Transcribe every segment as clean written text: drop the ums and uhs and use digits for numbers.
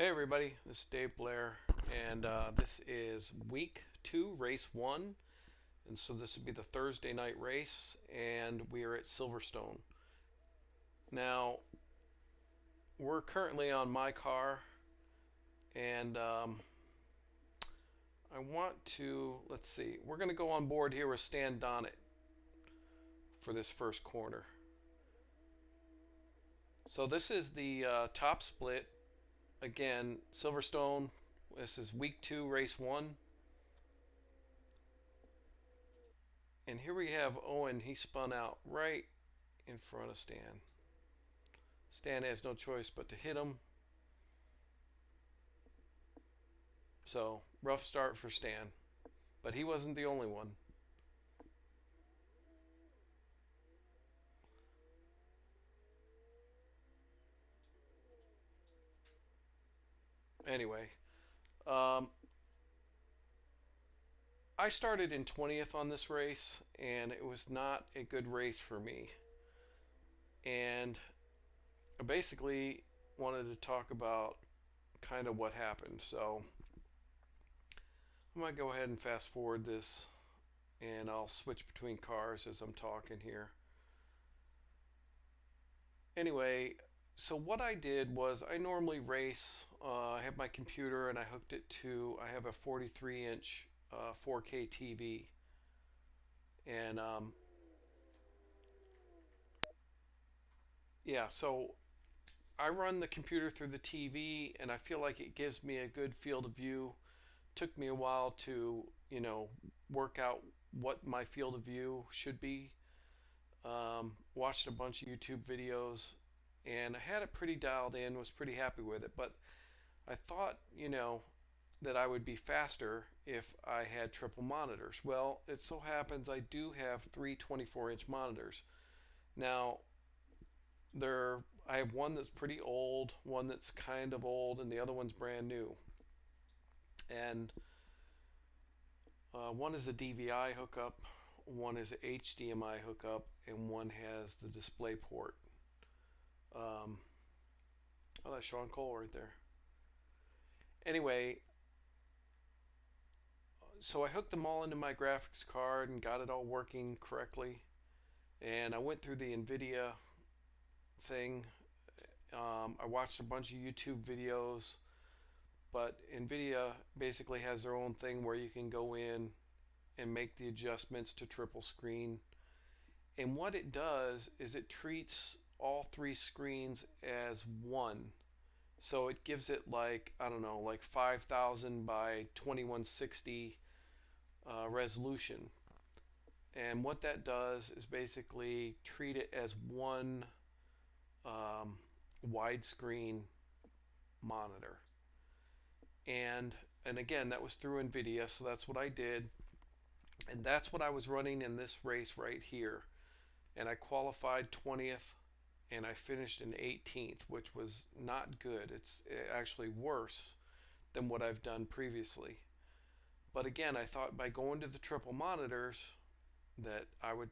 Hey everybody, this is Dave Blair, and this is week 2, race 1. And so this would be the Thursday night race, and we are at Silverstone. Now, we're currently on my car, and I want to, let's see, we're going to go on board here with Stan Donnet for this first corner. So this is the top split. Again, Silverstone, this is week 2, race 1. And here we have Owen. He spun out right in front of Stan. Stan has no choice but to hit him. So, rough start for Stan. But he wasn't the only one. Anyway, um, I started in 20th on this race, and it was not a good race for me. And I basically wanted to talk about kind of what happened. So, I'm going to go ahead and fast forward this, and I'll switch between cars as I'm talking here. Anyway, so what I did was I normally race. I have my computer and I hooked it to, I have a 43-inch 4K TV. And yeah, so I run the computer through the TV and I feel like it gives me a good field of view. Took me a while to, work out what my field of view should be. Watched a bunch of YouTube videos and I had it pretty dialed in, was pretty happy with it. But I thought, that I would be faster if I had triple monitors. Well, it so happens I do have three 24-inch monitors. Now, I have one that's pretty old, one that's kind of old, and the other one's brand new. And one is a DVI hookup, one is a HDMI hookup, and one has the display port. Oh, that's Sean Cole right there. Anyway, so I hooked them all into my graphics card and got it all working correctly. And I went through the NVIDIA thing. I watched a bunch of YouTube videos, but NVIDIA basically has their own thing where you can go in and make the adjustments to triple screen. And what it does is it treats all three screens as one. So it gives it like, I don't know, like 5000 by 2160 resolution. And what that does is basically treat it as one widescreen monitor. And again, that was through NVIDIA, so that's what I did. And that's what I was running in this race right here. And I qualified 20th and I finished in 18th, which was not good. It's actually worse than what I've done previously. But again, I thought by going to the triple monitors that I would,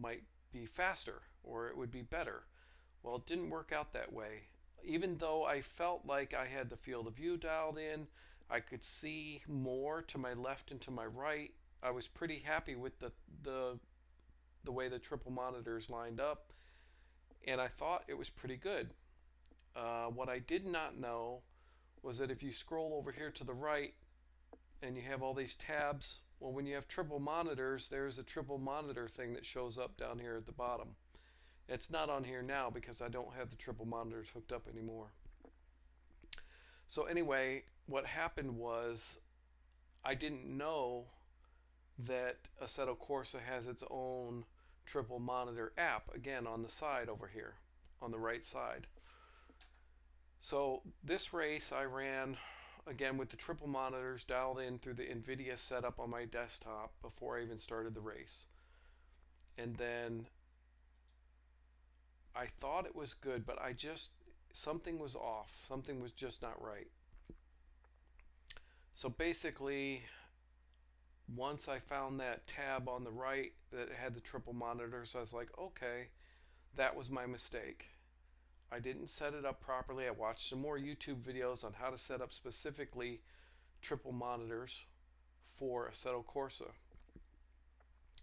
might be faster or it would be better. Well, it didn't work out that way. Even though I felt like I had the field of view dialed in, I could see more to my left and to my right. I was pretty happy with the way the triple monitors lined up, and I thought it was pretty good. What I did not know was that if you scroll over here to the right and you have all these tabs, well, when you have triple monitors, there's a triple monitor thing that shows up down here at the bottom. It's not on here now because I don't have the triple monitors hooked up anymore. So anyway, what happened was I didn't know that Assetto Corsa has its own triple monitor app, again on the side over here, on the right side. So this race I ran again with the triple monitors dialed in through the NVIDIA setup on my desktop before I even started the race. And then I thought it was good, but something was off. Something was just not right. So basically, once I found that tab on the right that had the triple monitors, I was like, okay, that was my mistake. I didn't set it up properly. I watched some more YouTube videos on how to set up specifically triple monitors for Assetto Corsa.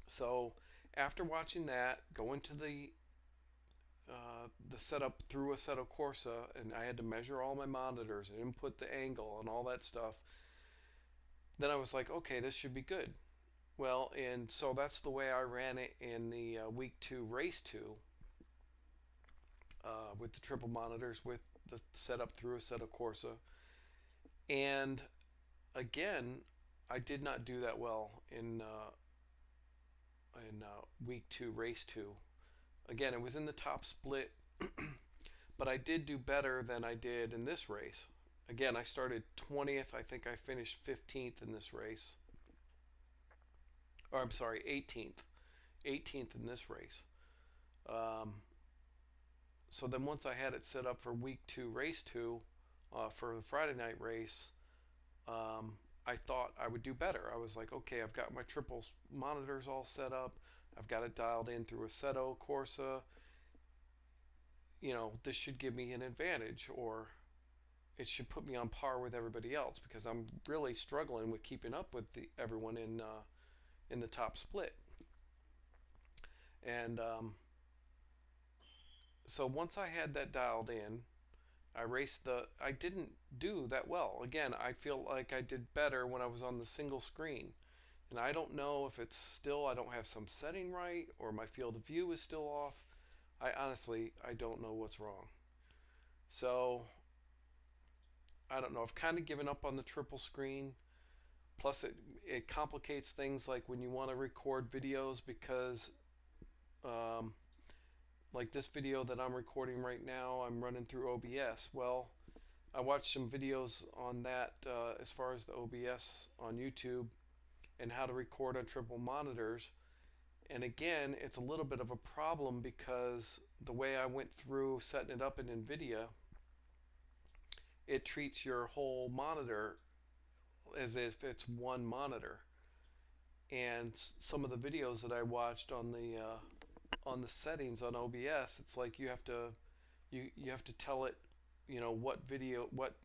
So after watching that, going to the setup through Assetto Corsa, and I had to measure all my monitors and input the angle and all that stuff. Then I was like, okay, this should be good. Well, and so that's the way I ran it in the week 2 race 2 with the triple monitors with the setup through Assetto Corsa. And again, I did not do that well in week 2 race 2. Again, it was in the top split, but I did do better than I did in this race. Again, I started 20th. I think I finished 15th in this race. Or I'm sorry, 18th. 18th in this race. Um, so then once I had it set up for week 2 race 2 for the Friday night race, I thought I would do better. I was like, okay, I've got my triple monitors all set up. I've got it dialed in through Assetto Corsa. You know, this should give me an advantage, or it should put me on par with everybody else, because I'm really struggling with keeping up with everyone in the top split. And so once I had that dialed in, I didn't do that well. Again, I feel like I did better when I was on the single screen. And I don't know if it's still, I don't have some setting right, or my field of view is still off. I don't know what's wrong. So, I don't know. I've kind of given up on the triple screen. Plus, it complicates things like when you want to record videos, because um, like this video that I'm recording right now, I'm running through OBS. Well, I watched some videos on that as far as the OBS on YouTube and how to record on triple monitors. And again, it's a little bit of a problem, because the way I went through setting it up in NVIDIA, it treats your whole monitor as if it's one monitor. And some of the videos that I watched on the settings on OBS, it's like you have to tell it, you know, what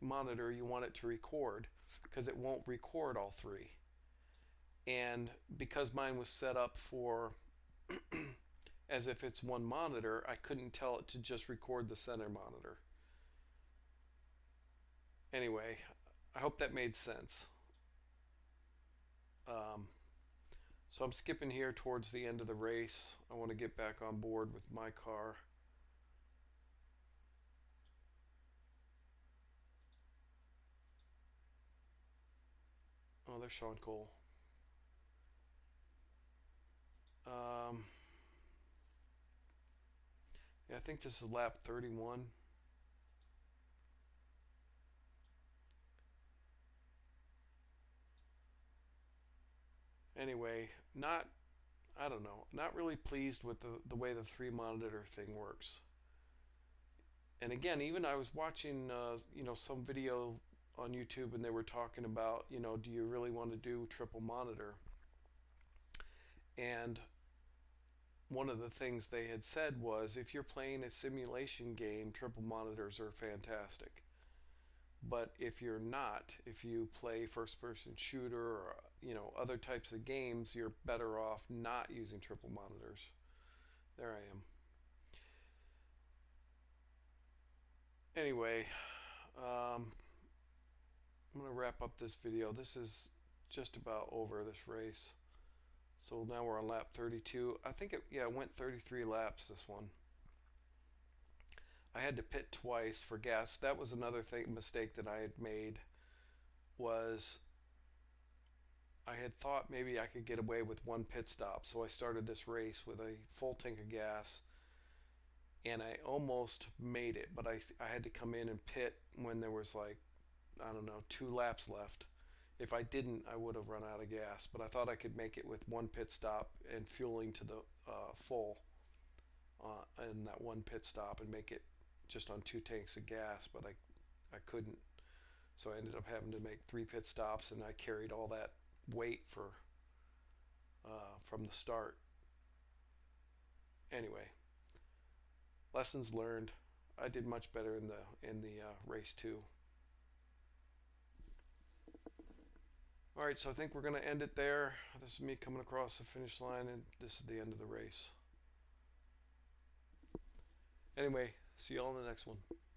monitor you want it to record, because it won't record all three. And because mine was set up for as if it's one monitor, I couldn't tell it to just record the center monitor. Anyway, I hope that made sense. Um, so I'm skipping here towards the end of the race. I want to get back on board with my car. Oh, there's Sean Cole. Yeah, I think this is lap 31. Anyway, I don't know, not really pleased with the way the 3 monitor thing works. And again, even I was watching, you know, some video on YouTube, and they were talking about, you know, do you really want to do triple monitor? And one of the things they had said was, if you're playing a simulation game, triple monitors are fantastic. But if you're not, if you play first-person shooter or, you know, other types of games, you're better off not using triple monitors. There I am. Anyway, I'm going to wrap up this video. This is just about over, this race. So now we're on lap 32. I think it went 33 laps, this one. I had to pit twice for gas. That was another mistake that I had made, was I had thought maybe I could get away with 1 pit stop. So I started this race with a full tank of gas, and I almost made it, but I had to come in and pit when there was, like, I don't know, 2 laps left. If I didn't, I would have run out of gas, but I thought I could make it with 1 pit stop and fueling to the full in that 1 pit stop, and make it just on 2 tanks of gas, but I couldn't. So I ended up having to make 3 pit stops, and I carried all that weight from the start. Anyway, lessons learned. I did much better in the race too. All right, so I think we're going to end it there. This is me coming across the finish line, and this is the end of the race. Anyway, see you all in the next one.